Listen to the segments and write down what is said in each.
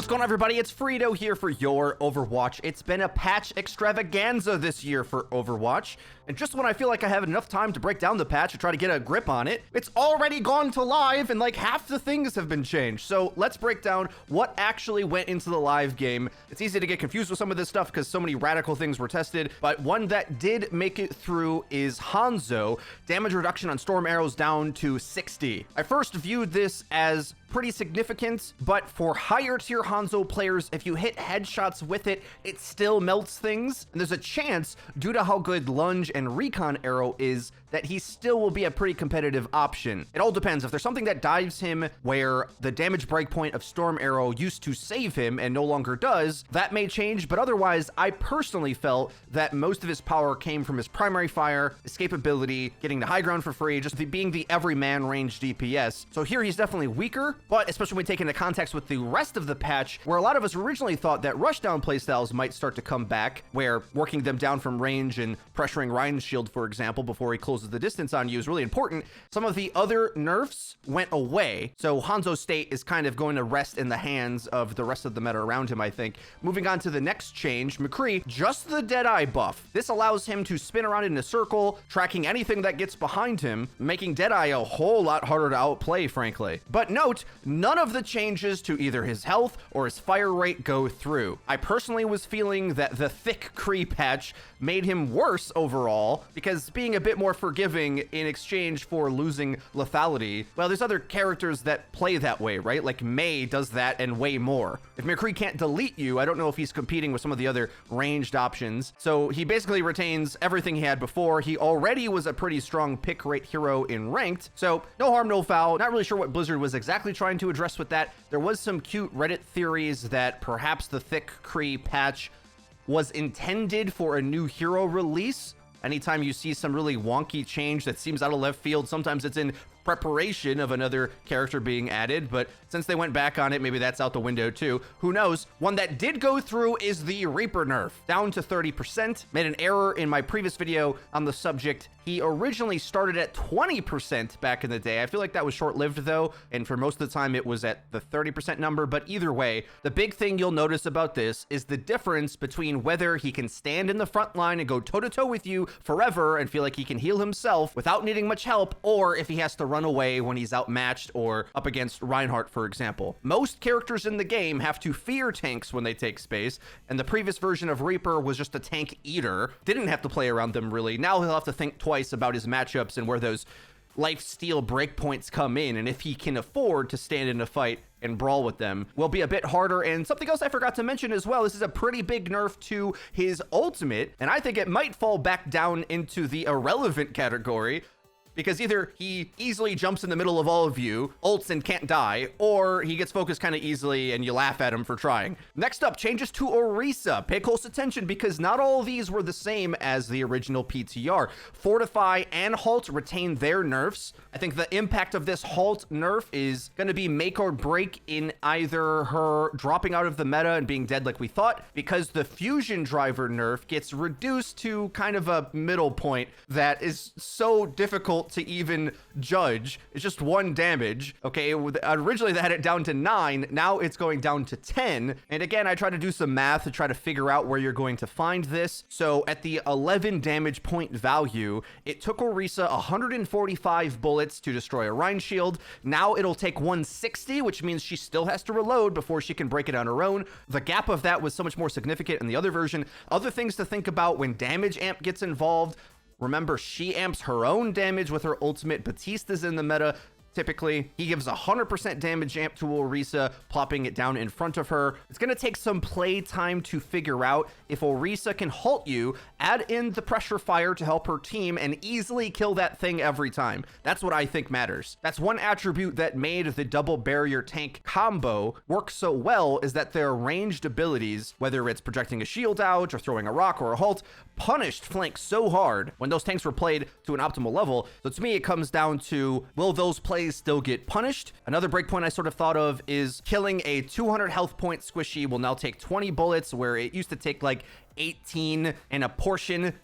What's going on, everybody? It's Frito here for Your Overwatch. It's been a patch extravaganza this year for Overwatch, and just when I feel like I have enough time to break down the patch and try to get a grip on it, it's already gone to live and like half the things have been changed. So let's break down what actually went into the live game. It's easy to get confused with some of this stuff because so many radical things were tested, but one that did make it through is Hanzo. Damage reduction on storm arrows down to 60. I first viewed this as pretty significant, but for higher tier Hanzo players, if you hit headshots with it, it still melts things. And there's a chance, due to how good lunge and recon arrow is, that he still will be a pretty competitive option. It all depends. If there's something that dives him where the damage breakpoint of storm arrow used to save him and no longer does, that may change. But otherwise, I personally felt that most of his power came from his primary fire, escapability, getting the high ground for free, just being the everyman range DPS. So here he's definitely weaker, but especially when taken into context with the rest of the patch, where a lot of us originally thought that rushdown playstyles might start to come back, where working them down from range and pressuring Ryan's shield, for example, before he closes the distance on you is really important. Some of the other nerfs went away, so Hanzo's state is kind of going to rest in the hands of the rest of the meta around him, I think. Moving on to the next change, McCree, just the Deadeye buff. This allows him to spin around in a circle, tracking anything that gets behind him, making Deadeye a whole lot harder to outplay, frankly. But note, none of the changes to either his health or his fire rate go through. I personally was feeling that the thick Cree patch made him worse overall, because being a bit more forgiving in exchange for losing lethality, well, there's other characters that play that way, right? Like Mei does that and way more. If McCree can't delete you, I don't know if he's competing with some of the other ranged options. So he basically retains everything he had before. He already was a pretty strong pick rate hero in ranked, so no harm, no foul. Not really sure what Blizzard was exactly trying to address with that. There was some cute Reddit theories that perhaps the thick Cree patch was intended for a new hero release. Anytime you see some really wonky change that seems out of left field, sometimes it's in preparation of another character being added, but since they went back on it, maybe that's out the window too. Who knows? One that did go through is the Reaper nerf, down to 30%. Made an error in my previous video on the subject. He originally started at 20% back in the day. I feel like that was short-lived though, and for most of the time it was at the 30% number, but either way, the big thing you'll notice about this is the difference between whether he can stand in the front line and go toe-to-toe with you forever and feel like he can heal himself without needing much help, or if he has to run away when he's outmatched or up against Reinhardt, for example. Most characters in the game have to fear tanks when they take space, and the previous version of Reaper was just a tank eater. Didn't have to play around them really. Now he'll have to think twice about his matchups and where those life steal breakpoints come in, and if he can afford to stand in a fight and brawl with them will be a bit harder. And something else I forgot to mention as well, this is a pretty big nerf to his ultimate, and I think it might fall back down into the irrelevant category, because either he easily jumps in the middle of all of you, ults and can't die, or he gets focused kind of easily and you laugh at him for trying. Next up, changes to Orisa. Pay close attention because not all of these were the same as the original PTR. Fortify and Halt retain their nerfs. I think the impact of this Halt nerf is going to be make or break in either her dropping out of the meta and being dead like we thought, because the Fusion Driver nerf gets reduced to kind of a middle point that is so difficult to even judge. It's just 1 damage. Okay, originally they had it down to 9, now it's going down to 10. And again, I try to do some math to try to figure out where you're going to find this. So at the 11 damage point value, it took Orisa 145 bullets to destroy a Rhine shield. Now it'll take 160, which means she still has to reload before she can break it on her own. The gap of that was so much more significant in the other version. Other things to think about when damage amp gets involved. Remember, she amps her own damage with her ultimate. Batista's in the meta. Typically, he gives 100% damage amp to Orisa, plopping it down in front of her. It's going to take some play time to figure out if Orisa can halt you, add in the pressure fire to help her team, and easily kill that thing every time. That's what I think matters. That's one attribute that made the double barrier tank combo work so well, is that their ranged abilities, whether it's projecting a shield out or throwing a rock or a halt, punished flank so hard when those tanks were played to an optimal level. So to me, it comes down to, will those plays still get punished? Another breakpoint I sort of thought of is killing a 200 health point squishy will now take 20 bullets, where it used to take like 18 and a portion.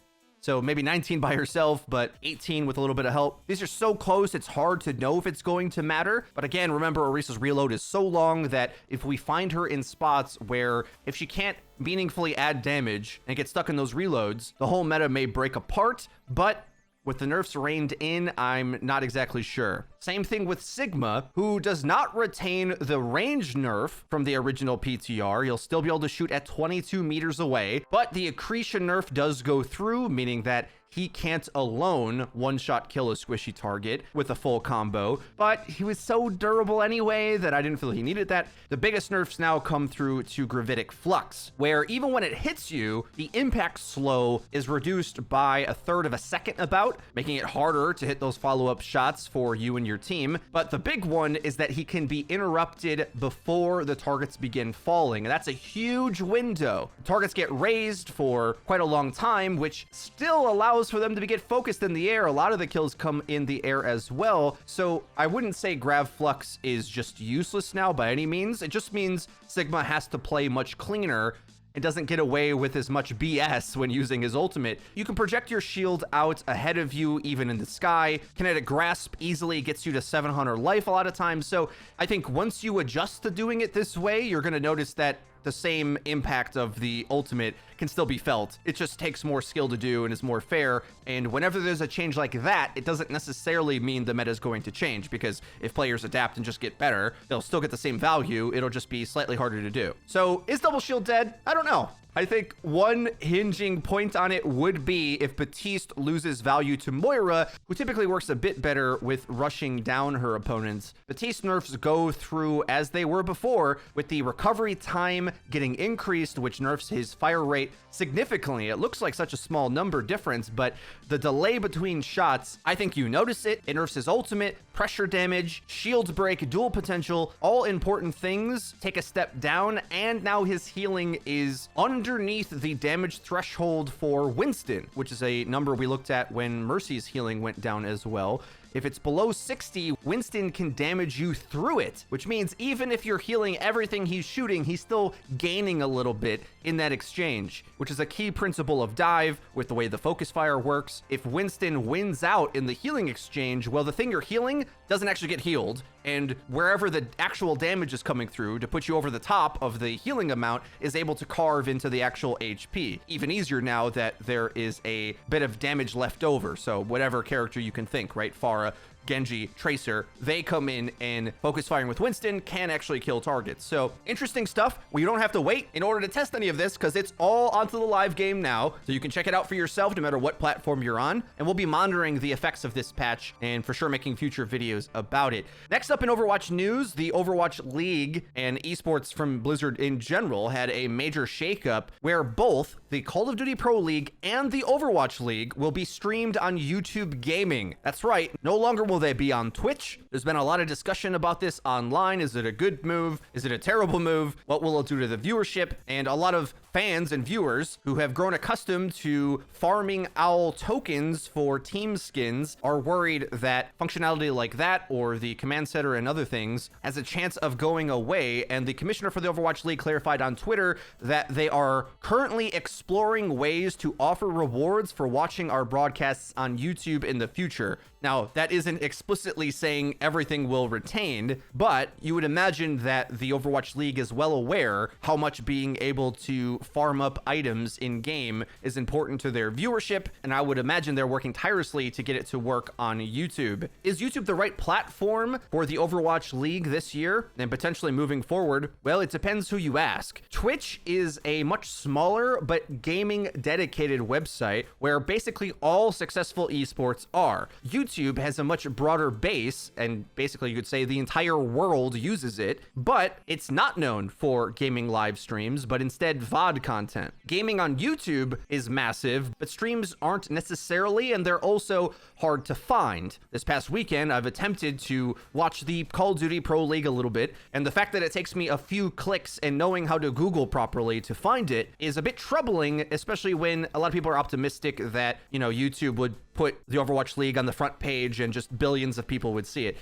So maybe 19 by herself, but 18 with a little bit of help. These are so close, it's hard to know if it's going to matter. But again, remember, Orisa's reload is so long that if we find her in spots where if she can't meaningfully add damage and get stuck in those reloads, the whole meta may break apart. But with the nerfs reined in, I'm not exactly sure. Same thing with Sigma, who does not retain the range nerf from the original PTR. You'll still be able to shoot at 22 meters away, but the accretion nerf does go through, meaning that he can't alone one-shot kill a squishy target with a full combo, but he was so durable anyway that I didn't feel he needed that. The biggest nerfs now come through to Gravitic Flux, where even when it hits you, the impact slow is reduced by 1/3 of a second about, making it harder to hit those follow-up shots for you and your team. But the big one is that he can be interrupted before the targets begin falling, and that's a huge window. Targets get raised for quite a long time, which still allows for them to get focused in the air. A lot of the kills come in the air as well. So I wouldn't say Grav Flux is just useless now by any means. It just means Sigma has to play much cleaner and doesn't get away with as much BS when using his ultimate. You can project your shield out ahead of you, even in the sky. Kinetic Grasp easily gets you to 700 life a lot of times. So I think once you adjust to doing it this way, you're going to notice that the same impact of the ultimate can still be felt. It just takes more skill to do and is more fair. And whenever there's a change like that, it doesn't necessarily mean the meta is going to change, because if players adapt and just get better, they'll still get the same value. It'll just be slightly harder to do. So is Double Shield dead? I don't know. I think one hinging point on it would be if Baptiste loses value to Moira, who typically works a bit better with rushing down her opponents. Baptiste nerfs go through as they were before, with the recovery time getting increased, which nerfs his fire rate significantly. It looks like such a small number difference, but the delay between shots, I think you notice it. It nerfs his ultimate, pressure damage, shield break, dual potential, all important things take a step down, and now his healing is underneath the damage threshold for Winston, which is a number we looked at when Mercy's healing went down as well. If it's below 60, Winston can damage you through it, which means even if you're healing everything he's shooting, he's still gaining a little bit in that exchange, which is a key principle of Dive with the way the focus fire works. If Winston wins out in the healing exchange, well, the thing you're healing doesn't actually get healed, and wherever the actual damage is coming through to put you over the top of the healing amount is able to carve into the actual HP. Even easier now that there is a bit of damage left over. So whatever character you can think, right? Pharah, Genji, Tracer, they come in and focus firing with Winston can actually kill targets. So interesting stuff. Well, you don't have to wait in order to test any of this, because it's all onto the live game now. So you can check it out for yourself no matter what platform you're on. And we'll be monitoring the effects of this patch and for sure making future videos about it. Next up in Overwatch news, the Overwatch League and esports from Blizzard in general had a major shakeup where both the Call of Duty Pro League and the Overwatch League will be streamed on YouTube Gaming. That's right. No longer will they be on Twitch. There's been a lot of discussion about this online. Is it a good move? Is it a terrible move? What will it do to the viewership? And a lot of fans and viewers who have grown accustomed to farming owl tokens for team skins are worried that functionality like that, or the command center and other things, has a chance of going away. And the commissioner for the Overwatch League clarified on Twitter that they are currently exploring ways to offer rewards for watching our broadcasts on YouTube in the future. Now, that isn't explicitly saying everything will retain, but you would imagine that the Overwatch League is well aware how much being able to farm up items in game is important to their viewership, and I would imagine they're working tirelessly to get it to work on YouTube. Is YouTube the right platform for the Overwatch League this year and potentially moving forward? Well, it depends who you ask. Twitch is a much smaller but gaming dedicated website where basically all successful esports are. YouTube has a much broader base, and basically you could say the entire world uses it, but it's not known for gaming live streams, but instead VOD content. Gaming on YouTube is massive, but streams aren't necessarily, and they're also hard to find. This past weekend, I've attempted to watch the Call of Duty Pro League a little bit, and the fact that it takes me a few clicks and knowing how to Google properly to find it is a bit troubling, especially when a lot of people are optimistic that, YouTube would put the Overwatch League on the front page and just billions of people would see it.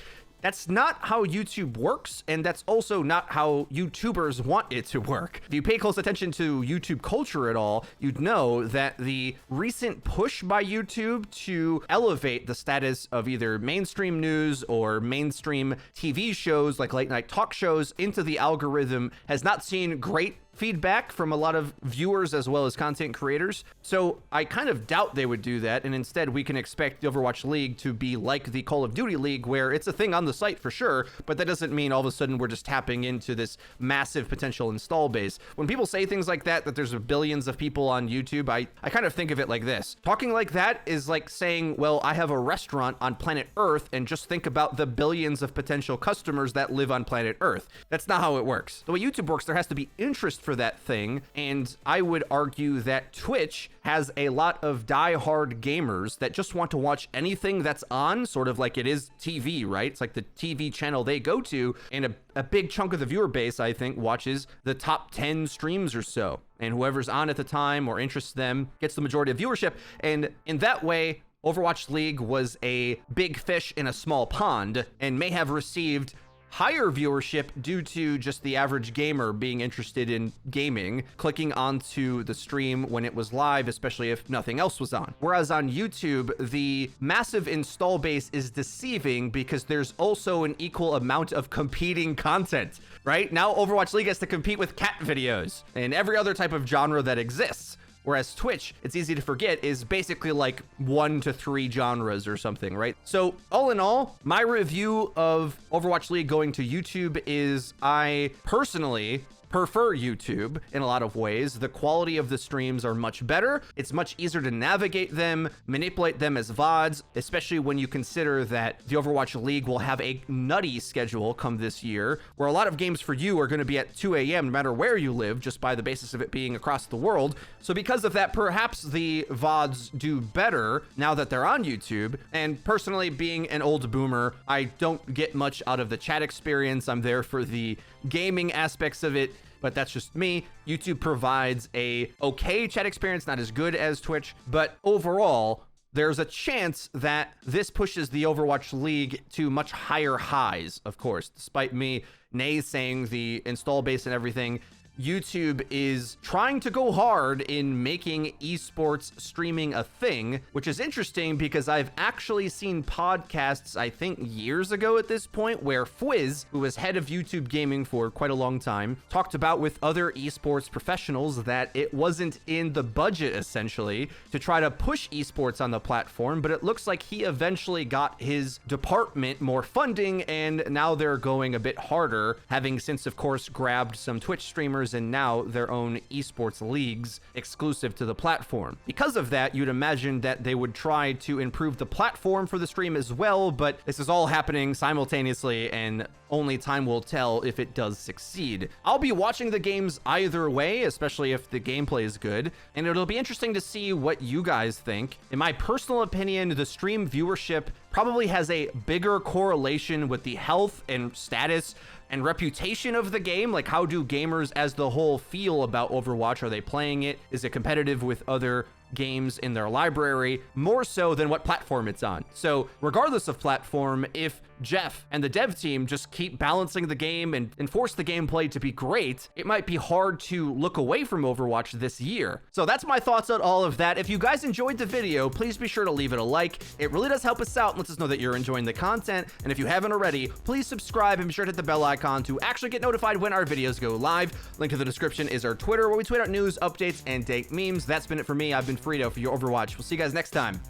That's not how YouTube works, and that's also not how YouTubers want it to work. If you pay close attention to YouTube culture at all, you'd know that the recent push by YouTube to elevate the status of either mainstream news or mainstream TV shows like late night talk shows into the algorithm has not seen great feedback from a lot of viewers as well as content creators. So I kind of doubt they would do that, and instead we can expect the Overwatch League to be like the Call of Duty League, where it's a thing on the site for sure, but that doesn't mean all of a sudden we're just tapping into this massive potential install base. When people say things like that there's billions of people on YouTube, I kind of think of it like this. Talking like that is like saying, well, I have a restaurant on planet Earth, and just think about the billions of potential customers that live on planet Earth. That's not how it works. The way YouTube works, there has to be interest for that thing, and I would argue that Twitch has a lot of die-hard gamers that just want to watch anything that's on, sort of like it is TV, right? It's like the TV channel they go to, and a big chunk of the viewer base, I think, watches the top 10 streams or so, and whoever's on at the time or interests them gets the majority of viewership, and in that way, Overwatch League was a big fish in a small pond and may have received higher viewership due to just the average gamer being interested in gaming, clicking onto the stream when it was live, especially if nothing else was on. Whereas on YouTube, the massive install base is deceiving because there's also an equal amount of competing content, right? Now Overwatch League has to compete with cat videos and every other type of genre that exists. Whereas Twitch, it's easy to forget, is basically like 1 to 3 genres or something, right? So all in all, my review of Overwatch League going to YouTube is I personally prefer YouTube in a lot of ways. The quality of the streams are much better. It's much easier to navigate them, manipulate them as VODs, especially when you consider that the Overwatch League will have a nutty schedule come this year, where a lot of games for you are going to be at 2 a.m. no matter where you live, just by the basis of it being across the world. So because of that, perhaps the VODs do better now that they're on YouTube. And personally, being an old boomer, I don't get much out of the chat experience. I'm there for the gaming aspects of it, but that's just me. YouTube provides a okay chat experience, not as good as Twitch, but overall, there's a chance that this pushes the Overwatch League to much higher highs, of course. Despite me naysaying the install base and everything, YouTube is trying to go hard in making esports streaming a thing, which is interesting because I've actually seen podcasts, I think years ago at this point, where Fwiz, who was head of YouTube gaming for quite a long time, talked about with other esports professionals that it wasn't in the budget, essentially, to try to push esports on the platform, but it looks like he eventually got his department more funding, and now they're going a bit harder, having since, of course, grabbed some Twitch streamers and now their own esports leagues exclusive to the platform. Because of that, you'd imagine that they would try to improve the platform for the stream as well, but this is all happening simultaneously and only time will tell if it does succeed. I'll be watching the games either way, especially if the gameplay is good, and it'll be interesting to see what you guys think. In my personal opinion, the stream viewership probably has a bigger correlation with the health and status and reputation of the game. Like, how do gamers as the whole feel about Overwatch? Are they playing it? Is it competitive with other games in their library? More so than what platform it's on. So regardless of platform, if Jeff and the dev team just keep balancing the game and enforce the gameplay to be great, it might be hard to look away from Overwatch this year. So that's my thoughts on all of that. If you guys enjoyed the video, please be sure to leave it a like. It really does help us out and lets us know that you're enjoying the content. And if you haven't already, please subscribe and be sure to hit the bell icon to actually get notified when our videos go live. Link in the description is our Twitter, where we tweet out news, updates, and date memes. That's been it for me. I've been Frito for your Overwatch. We'll see you guys next time.